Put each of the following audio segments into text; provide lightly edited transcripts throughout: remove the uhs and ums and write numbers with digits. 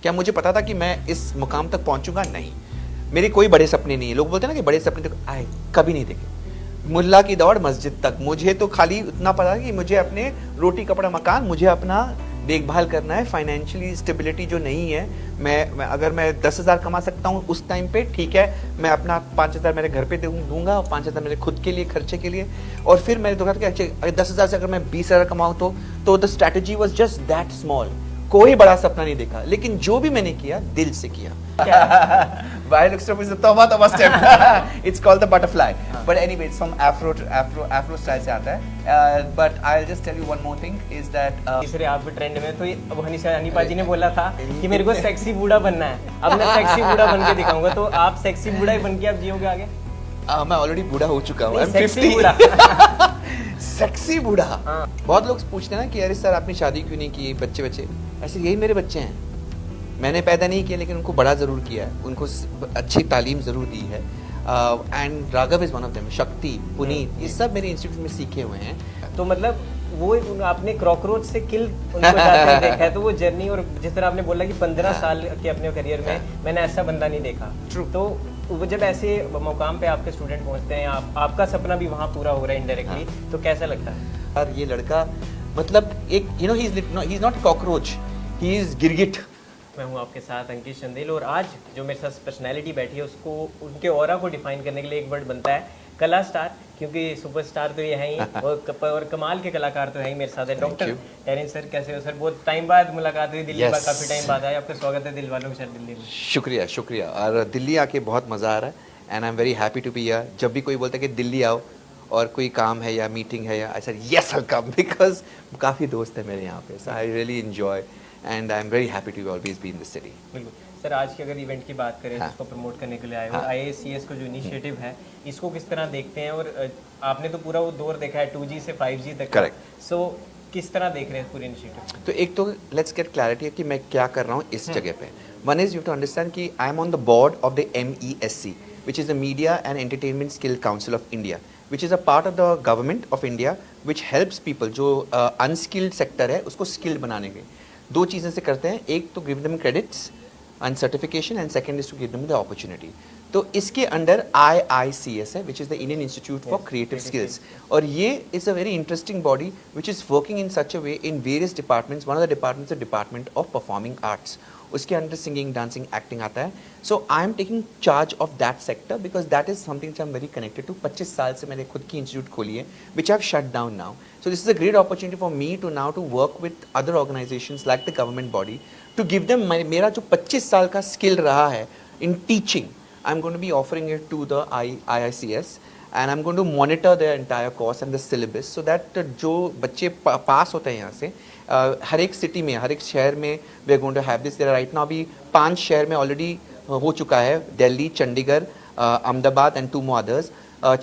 क्या मुझे पता था कि मैं इस मुकाम तक पहुंचूंगा? नहीं। मेरे कोई बड़े सपने नहीं है। लोग बोलते हैं ना कि बड़े सपने तो आए, कभी नहीं देखे। मुल्ला की दौड़ मस्जिद तक। मुझे तो खाली इतना पता है कि मुझे अपने रोटी कपड़ा मकान, मुझे अपना देखभाल करना है। फाइनेंशियली स्टेबिलिटी जो नहीं है, मैं अगर मैं 10,000 कमा सकता हूँ उस टाइम पे, ठीक है, मैं अपना 5,000 मेरे घर पे दूंगा और 5,000 मेरे खुद के लिए, खर्चे के लिए। और फिर मैंने देखा कि 10,000 से अगर मैं 20,000 कमाऊँ तो the strategy was just that small. कोई बड़ा सपना नहीं देखा, लेकिन जो भी मैंने किया दिल से किया। Violux step is a tawba step. It's called the butterfly. But anyway, it's from Afro style से आता है. But I'll just tell you one more thing is that तीसरे आप भी ट्रेंड में तो ये अब हनीपा जी ने बोला था कि मेरे को सेक्सी बूढ़ा बनना है। अब मैं सेक्सी बूढ़ा बन के दिखाऊंगा, तो आप सेक्सी बूढ़ा ही बन के आप जियोगे आगे? मैं ऑलरेडी बूढ़ा हो चुका हूँ। सेक्सी बूढ़ा। सेक्सी बूढ़ा। बहुत लोग पूछते हैं ना कि अरे सर आपने शादी क्यों नहीं की, बच्चे? ऐसे यही मेरे बच्चे हैं। मैंने पैदा नहीं किया, लेकिन उनको बड़ा ज़रूर किया है, उनको अच्छी तालीम ज़रूर दी है। And Raghav is one of them, शक्ति, पुनीत, ये सब मेरे इंस्टीट्यूट में सीखे हुए हैं। तो मतलब वो आपने क्रॉकरोच से किल उनको जाते हुए देखा है, तो वो जर्नी, और जिस तरह आपने बोला कि 15 साल के अपने करियर में मैंने ऐसा बंदा नहीं देखा। True. तो वो जब ऐसे मुकाम पे आपके स्टूडेंट पहुंचते हैं, आपका सपना भी वहाँ पूरा हो रहा है इनडायरेक्टली, तो कैसा लगता है? और ये लड़का मतलब एक he is not cockroach, he is गिरगिट। मैं हूँ आपके साथ अंकित चंदेल, और आज जो मेरे साथ पर्सनैलिटी बैठी है उसको, उनके ऑरा को डिफाइन करने के लिए एक वर्ड बनता है कला स्टार, क्योंकि सुपरस्टार तो ये है ही और कमाल के कलाकार तो है ही। मेरे साथ है डॉक्टर टेरेंस सर। कैसे हो सर? बहुत टाइम बाद मुलाकात हुई, दिल्ली में काफी टाइम बाद आया। आपका स्वागत है दिल वालों के साथ दिल्ली में। शुक्रिया। और दिल्ली आके बहुत मज़ा आ रहा है and I am very happy to be here. जब भी कोई बोलता है कि दिल्ली आओ और कोई काम है या मीटिंग है या ऐसा, यस आई कम, बिकॉज काफ़ी दोस्त है मेरे यहाँ पे। So I really enjoy and I am very happy to always be in this city. बिल्कुल सर, आज की अगर इवेंट की बात करें, जिसको प्रमोट करने के लिए आए हो, IACS को जो इनिशिएटिव है, इसको किस तरह देखते हैं? और आपने तो पूरा वो दौर देखा है 2G से 5G तक। करेक्ट। सो किस तरह देख रहे हैं पूरे इनिशिएटिव? तो एक तो लेट्स गेट क्लैरिटी कि मैं क्या कर रहा हूँ इस जगह पे। One is you to understand कि I am on the board of the MESC, which is the Media and Entertainment Skill Council of India, which is a part of the government of India, which helps people जो unskilled sector है उसको skilled बनाने के। दो चीज़ें से करते हैं, एक तो give them credits and certification, and second is to give them the opportunity. तो इसके अंडर IICS है, which is the Indian institute for creative skills, और ये is a very interesting body which is working in such a way in various departments. One of the departments the department of performing arts, उसके under singing, dancing, acting आता है। So I am taking charge of that sector because that is something I am very connected to. 25 साल से मैंने खुद की institute खोली है, which I have shut down now. So this is a great opportunity for me to now to work with other organizations like the government body to give them मेरा जो 25 साल का skill रहा है in teaching, I'm going to be offering it to the IICS and I'm going to monitor their entire course and the syllabus so that जो बच्चे पास होते हैं यहाँ से हर एक सिटी में, हर एक शहर में we are going to have this. There are right now अभी 5 शहर में ऑलरेडी हो चुका है, Delhi, Chandigarh, Ahmedabad and 2 more others।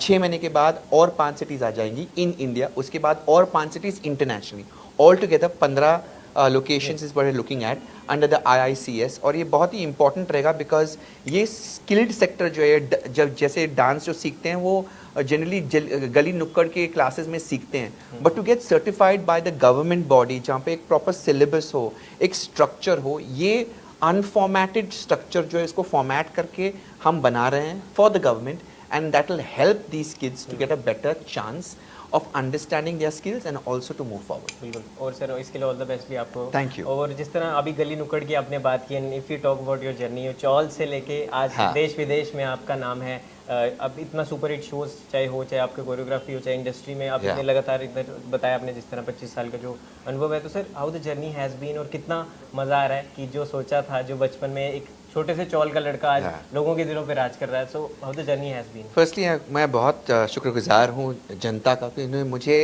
6 महीने के बाद और 5 सिटीज़ आ जाएंगी इन इंडिया, उसके बाद और 5 cities internationally. All together 15 locations is what I am looking at under the IICS। और ये बहुत ही इंपॉर्टेंट रहेगा बिकॉज ये स्किल्ड सेक्टर जो है, जब जैसे डांस जो सीखते हैं वो जनरली गली नुक्कड़ के क्लासेस में सीखते हैं, but to get certified by the government body जहाँ पे एक प्रॉपर सिलेबस हो, एक स्ट्रक्चर हो, ये अनफॉर्मेटेड स्ट्रक्चर जो है इसको फॉर्मेट करके हम बना रहे हैं for the government, and that will help these kids to get a better chance of understanding their skills and also to move forward. बिल्कुल। और सर इसके लिए ऑल द बेस्ट भी आपको। Thank you. और जिस तरह अभी गली नुक्कड़ की आपने बात की, if you talk about your journey, chawl से लेके आज देश विदेश में आपका नाम है। अब इतना सुपर हिट शोज चाहे आपके कोरियोग्राफी हो, चाहे इंडस्ट्री में आप इतने लगातार इधर बताया आपने, जिस तरह 25 साल का जो अनुभव है, तो sir how the journey has been, और कितना मज़ा आ रहा है कि जो सोचा था, जो बचपन में एक छोटे से चौल का लड़का आज लोगों के दिलों पे राज कर रहा है। So how the journey has been? Firstly मैं बहुत शुक्रगुजार हूँ जनता का कि इन्होंने मुझे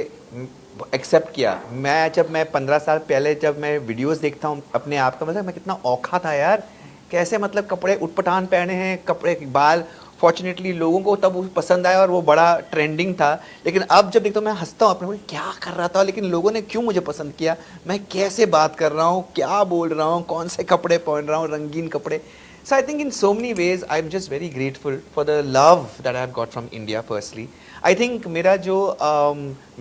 एक्सेप्ट किया। जब मैं 15 साल पहले जब मैं वीडियोस देखता हूँ अपने आप का, मतलब मैं कितना औखा था यार, कैसे मतलब कपड़े उटपटांग पहने हैं, कपड़े बाल, फॉर्चुनेटली लोगों को तब वो पसंद आया और वो बड़ा ट्रेंडिंग था। लेकिन अब जब देखता हूँ मैं हंसता हूँ अपने को, क्या कर रहा था, लेकिन लोगों ने क्यों मुझे पसंद किया, मैं कैसे बात कर रहा हूँ, क्या बोल रहा हूँ, कौन से कपड़े पहन रहा हूँ, रंगीन कपड़े। So I think in so many ways I'm just very grateful for the love that I've got from India firstly. I think मेरा जो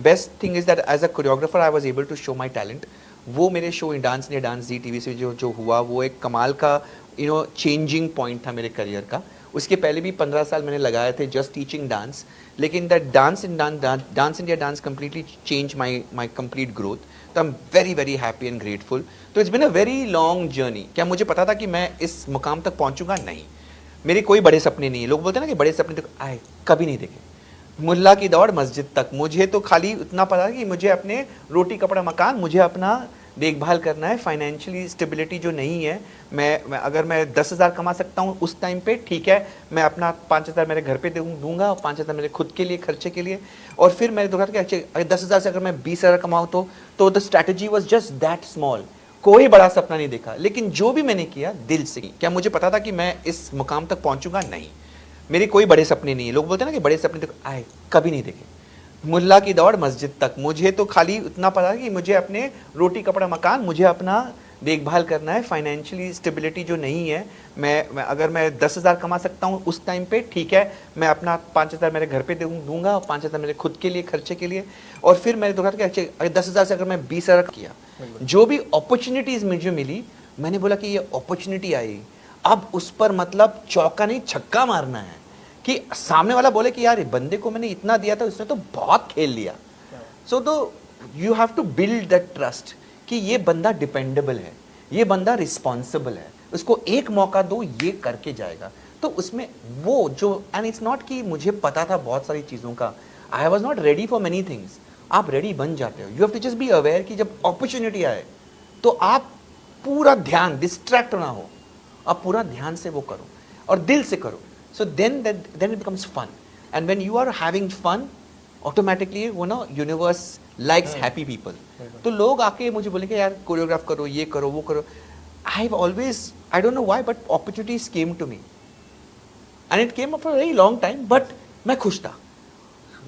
best thing is that as a choreographer I was able to show my talent वो मेरे show dance India dance जी TV से जो जो हुआ वो एक कमाल का चेंजिंग पॉइंट था मेरे करियर का। उसके पहले भी 15 साल मैंने लगाए थे जस्ट टीचिंग डांस, लेकिन that dance India dance completely change my complete growth. तो I am very very happy and grateful. तो it's been a very long journey. क्या मुझे पता था कि मैं इस मुकाम तक पहुंचूंगा? नहीं, मेरे कोई बड़े सपने नहीं है। लोग बोलते हैं ना कि बड़े सपने तो आए, कभी नहीं देखे। मुल्ला की दौड़ मस्जिद तक, मुझे तो खाली इतना पता है कि मुझे अपने रोटी कपड़ा मकान, मुझे अपना देखभाल करना है। फाइनेंशियली स्टेबिलिटी जो नहीं है, मैं अगर मैं 10,000 कमा सकता हूँ उस टाइम पे ठीक है, मैं अपना 5,000 मेरे घर पे दूंगा और 5,000 मेरे खुद के लिए खर्चे के लिए। और फिर मैंने देखा कि अगर 10,000 से अगर मैं 20,000 कमाऊँ तो the strategy was just that small. कोई बड़ा सपना नहीं देखा, लेकिन जो भी मैंने किया दिल से। क्या मुझे पता था कि मैं इस मुकाम तक पहुंचूंगा? नहीं, मेरे कोई बड़े सपने नहीं है। लोग बोलते हैं ना कि बड़े सपने तो आए, कभी नहीं देखे। मुल्ला की दौड़ मस्जिद तक, मुझे तो खाली इतना पता है कि मुझे अपने रोटी कपड़ा मकान, मुझे अपना देखभाल करना है। फाइनेंशियली स्टेबिलिटी जो नहीं है, मैं अगर मैं 10,000 कमा सकता हूँ उस टाइम पे ठीक है, मैं अपना 5,000 मेरे घर पे दूंगा और 5,000 मेरे खुद के लिए खर्चे के लिए। और फिर मैंने देखा कि अगर 10,000 से अगर मैं 20,000 किया, जो भी अपॉर्चुनिटीज मुझे मिली, मैंने बोला कि ये अपॉर्चुनिटी आई, अब उस पर मतलब चौका नहीं छक्का मारना है कि सामने वाला बोले कि यार ये बंदे को मैंने इतना दिया था, उसने तो बहुत खेल लिया। सो तो you have to build that trust कि ये बंदा डिपेंडेबल है, ये बंदा रिस्पॉन्सिबल है, उसको एक मौका दो, ये करके जाएगा। तो उसमें वो जो, एंड इट्स नॉट कि मुझे पता था बहुत सारी चीज़ों का, I was not ready for many things. आप रेडी बन जाते हो। You have to just be aware कि जब अपॉर्चुनिटी आए तो आप पूरा ध्यान, डिस्ट्रैक्ट ना हो, आप पूरा ध्यान से वो करो और दिल से करो। So then it becomes fun, and when you are having fun, automatically universe likes happy people. तो लोग आके मुझे बोलेंगे यार कोरियोग्राफ करो, ये करो, वो करो। I've always, I don't know why, but opportunities came to me, and it came after a very long time. But मैं खुश था,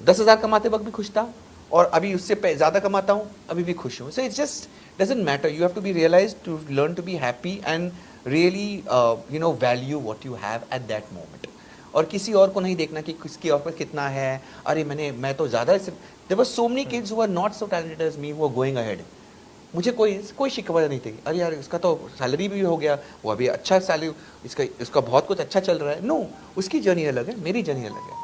10,000 कमाते वक्त भी खुश था, और अभी उससे ज़्यादा कमाता हूँ अभी भी खुश हूँ। So it just doesn't matter. You have to be realized to learn to be happy and really value what you have at that moment. और किसी और को नहीं देखना कि किसकी और पर कितना है। अरे मैं तो ज़्यादा, there were so many kids who were not so talented as me who were going ahead. मुझे कोई शिकवा नहीं थी, अरे यार इसका तो सैलरी भी हो गया, वो अभी अच्छा सैलरी, इसका बहुत कुछ अच्छा चल रहा है। नो, उसकी जर्नी अलग है, मेरी जर्नी अलग है।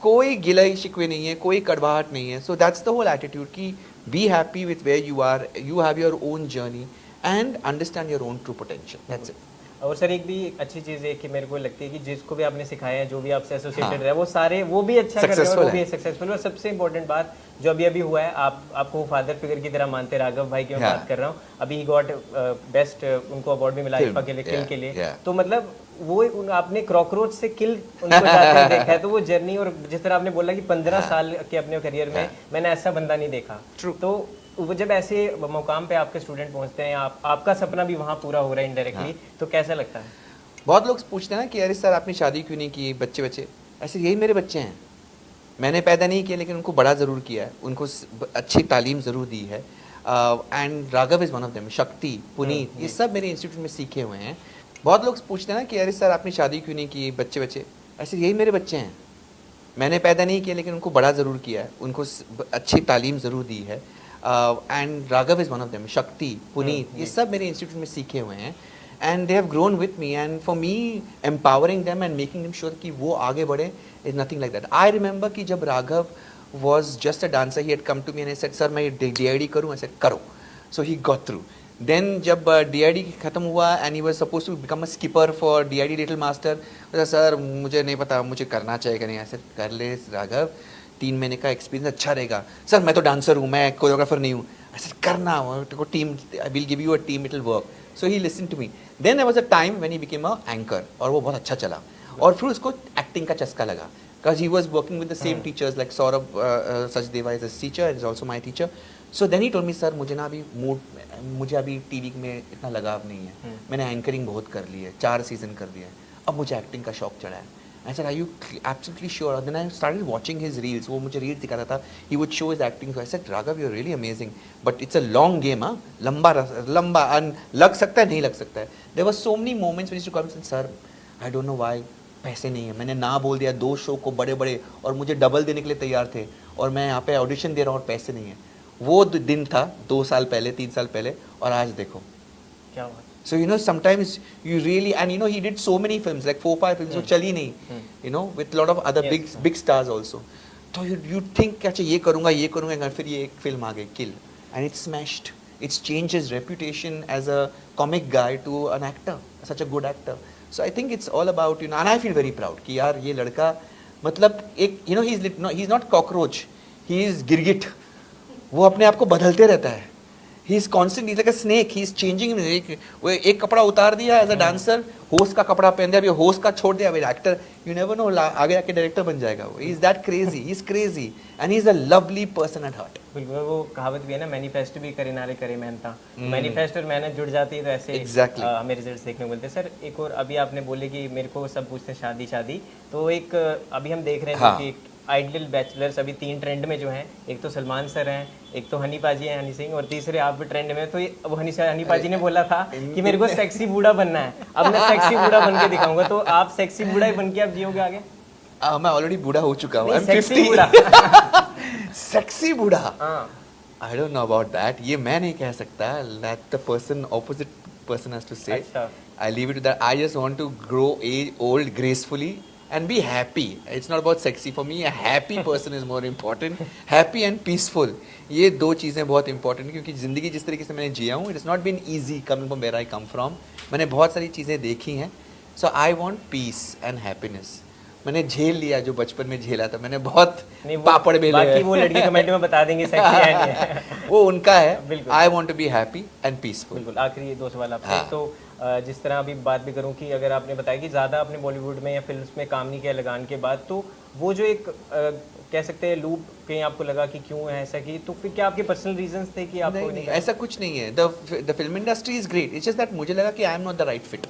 कोई गिलाई शिकवे नहीं है, कोई कड़वाहट नहीं है। So that's the whole attitude कि be happy with where you are, you have your own journey and understand your own true potential. That's it. और सर एक भी अच्छी चीज़ है कि मेरे को लगती है कि जिसको भी आपने सिखाया है, जो भी आपसे एसोसिएटेड रहा है, वो सारे वो भी अच्छा कर रहे हैं और वो भी सक्सेसफुल। और सबसे इंपॉर्टेंट बात जो अभी हुआ है, आपको फादर फिगर की तरह मानते, राघव भाई की मैं बात कर रहा हूँ। अभी ही गॉट बेस्ट, उनको अवार्ड भी मिला IFA के लिए, किल के लिए। तो मतलब वो आपने क्रॉकरोच से किल उनको जाते हुए देखा है। तो वो जर्नी, और जिस तरह आपने बोला कि 15 साल के अपने करियर में मैंने ऐसा बंदा नहीं देखा। तो वो जब ऐसे मुकाम पे आपके स्टूडेंट पहुंचते हैं, आपका सपना भी वहाँ पूरा हो रहा है इनडायरेक्टली, तो कैसा लगता है? बहुत लोग पूछते हैं ना कि अरे सर आपने शादी क्यों नहीं की, बच्चे ऐसे। यही मेरे बच्चे हैं, मैंने पैदा नहीं किया लेकिन उनको बड़ा ज़रूर किया है, उनको अच्छी तालीम ज़रूर दी है। And Raghav is one of them, शक्ति, पुनीत, ये सब मेरे इंस्टीट्यूट में सीखे हुए हैं। बहुत लोग पूछते हैं ना कि अरे सर आपने शादी क्यों नहीं की, बच्चे ऐसे। यही मेरे बच्चे हैं, मैंने पैदा नहीं किया लेकिन उनको बड़ा ज़रूर किया है, उनको अच्छी तालीम ज़रूर दी है। And Raghav is one of them, शक्ति, पुनीत, ये सब मेरे इंस्टीट्यूट में सीखे हुए हैं। And they have grown with me, and for me empowering them and making them sure कि वो आगे बढ़े is nothing like that. I remember कि जब Raghav was just a dancer, he had come to me and I said sir मैं DID करूँ, I said करो। So he got through. Then जब DID खत्म हुआ and he was suppose to become a skipper for DID little master, sir मुझे नहीं पता मुझे करना चाहिए कि नहीं। ऐसे कर ले राघव, 3 महीने का एक्सपीरियंस अच्छा रहेगा। सर मैं तो डांसर हूँ, मैं कोरियोग्राफर नहीं हूँ। ऐसे करना, team, I will give you a team, it will work. So he listen to me. Then there was a time when he became a anchor, और वो बहुत अच्छा चला। और फिर उसको एक्टिंग का चस्का लगा, because he was working with the same teachers like Saurabh Sachdeva is his teacher and is also my teacher. So then he told me, sir मुझे अभी टीवी में इतना लगाव नहीं है, मैंने एंकरिंग बहुत कर ली है, 4 सीजन कर दिया है, अब मुझे एक्टिंग का शौक चढ़ा है। I said, are you absolutely sure? Then I started watching his reels. वो मुझे reels दिखाता था. He would show his acting. So I said, Raghav, you're really amazing. But it's a long game, हाँ? लंबा, लग सकता है, नहीं लग सकता है. There were so many moments when he used to come and say, sir, I don't know why, पैसे नहीं है. मैंने ना बोल दिया 2 शो को बड़े और मुझे डबल देने के लिए तैयार थे. और मैं यहाँ पे ऑडिशन दे रहा हूँ और पैसे नहीं है. वो दिन था 2 साल पहले 3 साल पहले, और आज देखो. क्या बात. So sometimes you really, and he did so many films, like 4-5 films, जो चली नहीं, with a lot of other big stars also. So you think कि अच्छा ये करूँगा, फिर ये एक फिल्म आ गई, Kill, and it smashed. It's changed his reputation as a comic guy to an actor, such a good actor. So I think it's all about, and I feel very proud कि यार ये लड़का मतलब एक, he's not cockroach, he is गिरगिट. वो अपने आप को बदलते रहता है. He is constant, he's like a snake, he is changing. एक कपड़ा उतार दिया एज अ डांसर, होस्ट का कपड़ा पहन दिया, अभी होस्ट का छोड़ दिया, अभी एक्टर. यू नेवर नो, आगे आके डायरेक्टर बन जाएगा वो. He is that crazy, he is crazy, and he is a lovely person at heart. बिल्कुल. वो कहावत भी है ना, मैनिफेस्ट भी करे नारे करे मेहनता. मैनिफेस्ट और मेहनत जुड़ जाती है तो ऐसे Exactly. हमें रिजल्ट्स देखने को मिलते हैं. सर एक और, अभी आपने बोले कि मेरे को सब पूछते हैं शादी शादी, तो एक अभी हम देख रहे हैं हाँ. कि आइडियल बैचलर्स अभी 3 ट्रेंड में जो हैं, एक तो सलमान सर हैं, एक तो हनी पाजी हैं, हनी सिंह, और तीसरे आप भी ट्रेंड में. तो वो हनी पाजी ने बोला था कि मेरे को सेक्सी बूढ़ा बनना है, अब मैं सेक्सी बूढ़ा बन के दिखाऊंगा. तो आप सेक्सी बूढ़ा ही बन के आप जियोगे आगे? मैं ऑलरेडी बूढ़ा हो चुका हूँ. सेक्सी बूढ़ा. सेक्सी बूढ़ा. हाँ. I don't know about that. ये मैं नहीं कह सकता. Let the person, opposite person has to say. अच्छा. I leave it to that. I just want to grow old gracefully and be happy. It's not about sexy for me. A happy person is more important. Happy and peaceful. ये दो चीज़ें बहुत important हैं, क्योंकि ज़िंदगी जिस तरीके से मैंने जिया हूँ, it has not been easy coming from where I come from. मैंने बहुत सारी चीज़ें देखी हैं. So I want peace and happiness. मैंने झेल लिया जो बचपन में झेला था. मैंने बहुत पापड़ बेले. बाकी वो लड़की कमेंट में बता देंगे सेक्सी है नहीं. वो उनका है. बिल्कुल. I want to be happy and peaceful. बिल्कुल. आखिरी ये 2 सवाल आपसे. हाँ. तो जिस तरह अभी बात भी करूं कि अगर आपने बताया कि ज़्यादा आपने बॉलीवुड में या फिल्म्स में काम नहीं किया लगान के बाद, तो वो जो एक कह सकते हैं लूप कहीं आपको लगा कि क्यों है ऐसा, कि तो फिर क्या आपके पर्सनल रीजंस थे कि आपको नहीं, ऐसा कुछ नहीं है. The film industry is great. It's just that मुझे लगा कि I am not the right fit,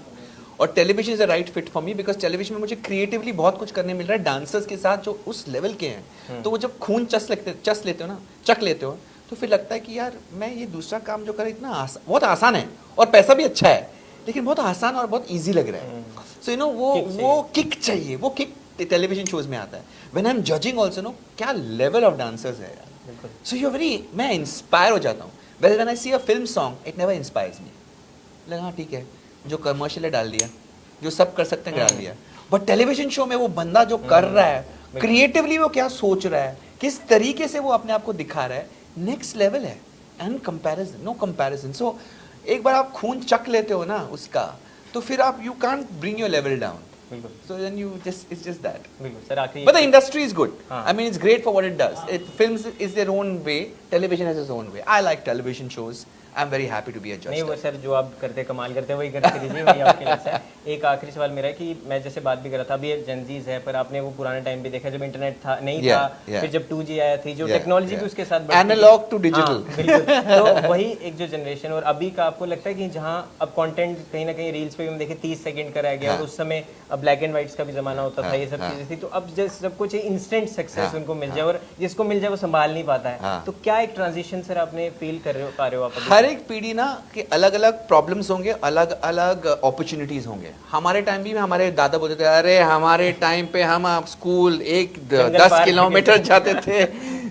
और television is the right fit for me, because television में मुझे क्रिएटिवली बहुत कुछ करने मिल रहा है डांसर्स के साथ जो उस लेवल के हैं. तो वो जब खून चख लेते हो ना, तो फिर लगता है कि यार मैं ये दूसरा काम जो कर इतना बहुत आसान है, और पैसा भी अच्छा है, लेकिन बहुत आसान और बहुत ईजी लग रहा है. सो वो किक चाहिए. वो किक टेलीविजन शोज में आता है. When I am judging also know, क्या लेवल ऑफ डांसर्स है यार. सो यू वेरी, मैं इंस्पायर हो जाता हूँ. Well when I see a film song, it never inspires me. लगा हाँ ठीक है, जो कमर्शियल है डाल दिया, जो सब कर सकते हैं डाल दिया. बट टेलीविजन शो में वो बंदा जो कर रहा है, क्रिएटिवली वो क्या सोच रहा है, किस तरीके से वो अपने आप को दिखा रहा है, नेक्स्ट लेवल है. And comparison, no comparison. So एक बार आप खून चख लेते हो ना उसका, तो फिर आप you can't bring your level down. So then it's just that. Sir आखिरी. But the industry is good. हाँ. I mean, it's great for what it does. Films is their own way. Television has its own way. I like television shows. I'm very happy to be a judge. नहीं, वो sir जो आप करते कमाल करते हैं वही करते रहिए, वही आपके लिए है. एक आखिरी सवाल मेरा है कि मैं जैसे बात भी कर रहा था, अभी जेनजीज है, पर आपने वो पुराने टाइम भी देखा जब इंटरनेट था नहीं था, फिर जब 2G आया थी, जो टेक्नोलॉजी भी उसके साथ एनालॉग टू डिजिटल. तो वही एक जो जनरेशन, और अभी का आपको लगता है कि जहाँ अब कंटेंट कहीं ना कहीं रील्स पे हम देखे 30 सेकंड का रह गया, और उस समय अब ब्लैक एंड व्हाइट्स का भी जमाना होता था, ये सब चीजें थी, तो अब सब कुछ इंस्टेंट सक्सेस उनको मिल जाए, और जिसको मिल जाए वो संभाल नहीं पाता है. तो क्या एक ट्रांजिशन सर आपने फील कर रहे हो आप? हर एक पीढ़ी ना कि अलग अलग प्रॉब्लम्स होंगे, अलग अलग अपॉर्चुनिटीज होंगे. हमारे टाइम भी हमारे दादा बोलते थे, अरे हमारे टाइम पे हम स्कूल 10 किलोमीटर जाते थे.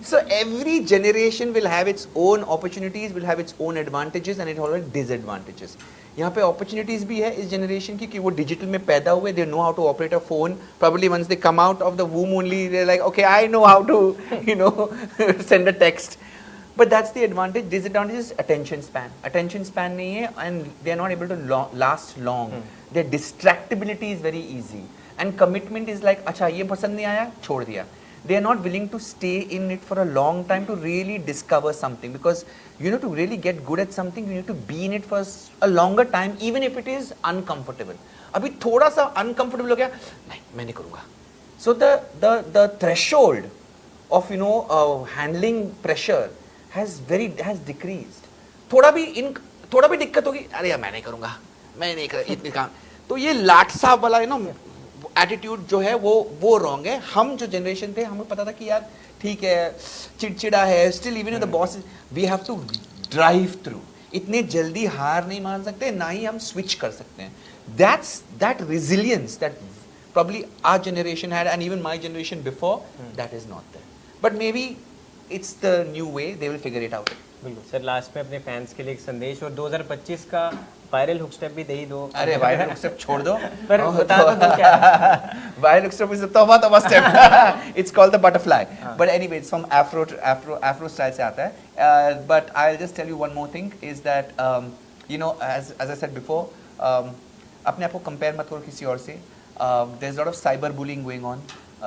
So every generation will have its own opportunities, will have its own advantages and it will have disadvantages. यहाँ पे opportunities भी है इस generation की कि वो digital में पैदा हुए, they know how to operate a phone. Probably once they come out of the womb only, they're like, okay, I know how to, send a text. But that's the advantage. Disadvantage is attention span. Attention span नहीं है, and they are not able to last long. Their distractibility is very easy. And commitment is like, अच्छा ये पसंद नहीं आया, छोड़ दिया. They are not willing to stay in it for a long time to really discover something, because to really get good at something, you need to be in it for a longer time, even if it is uncomfortable. अभी थोड़ा सा uncomfortable हो गया, नहीं मैं नहीं करूँगा. So the threshold of handling pressure has decreased. थोड़ा भी दिक्कत होगी, अरे यार मैं नहीं करूँगा, मैं नहीं कर इतने काम. तो ये लाट साहब वाला एटीट्यूड जो है वो रॉन्ग है. हम जो जनरेशन थे, हमें पता था कि यार ठीक है, चिड़चिड़ा है, still even the boss, we have to drive through. इतने जल्दी हार नहीं मान सकते, ना ही हम स्विच कर सकते हैं. That resilience that probably our generation had, and even my generation before, that is not there. But maybe it's the new way, they will figure it out. बिल्कुल सर, लास्ट में अपने फैंस के लिए एक संदेश और 2025 का वायरल हुक स्टेप भी दे ही दो। अरे वायरल हुक स्टेप छोड़ दो, पर बता दो क्या viral hook step is Tauba step, it's called the butterfly, but anyway it's from afro style से आता है। But I will just tell you one more thing is that you know as I said before, अपने आप को compare मत करो किसी और से। There is lot of cyber bullying going on,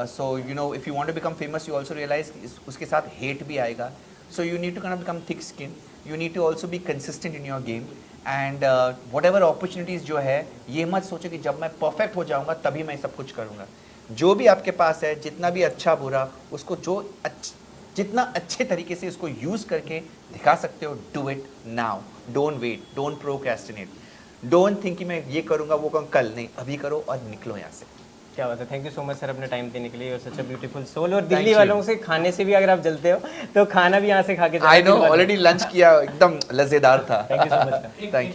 so you know if you want to become famous, you also realise उसके साथ हेट भी आएगा, so you need to kind of become thick skin, you need to also be consistent in your game, and whatever opportunities जो है, ये मत सोचो कि जब मैं परफेक्ट हो जाऊंगा तभी मैं सब कुछ करूंगा। जो भी आपके पास है, जितना भी अच्छा बुरा, उसको जितना अच्छे तरीके से उसको यूज करके दिखा सकते हो, do it now, don't wait, don't procrastinate, don't think कि मैं ये करूंगा वो करूँगा, कल नहीं, अभी करो और निकलो यहाँ से। क्या बात है, thank you so much sir अपने टाइम देने के लिए, और सच अ ब्यूटीफुल सोल। और दिल्ली वालों से खाने से भी अगर आप जलते हो तो खाना भी यहाँ से खा के आई नो, ऑलरेडी लंच किया, एकदम लज्जेदार था। Thank you so much sir. Thank you.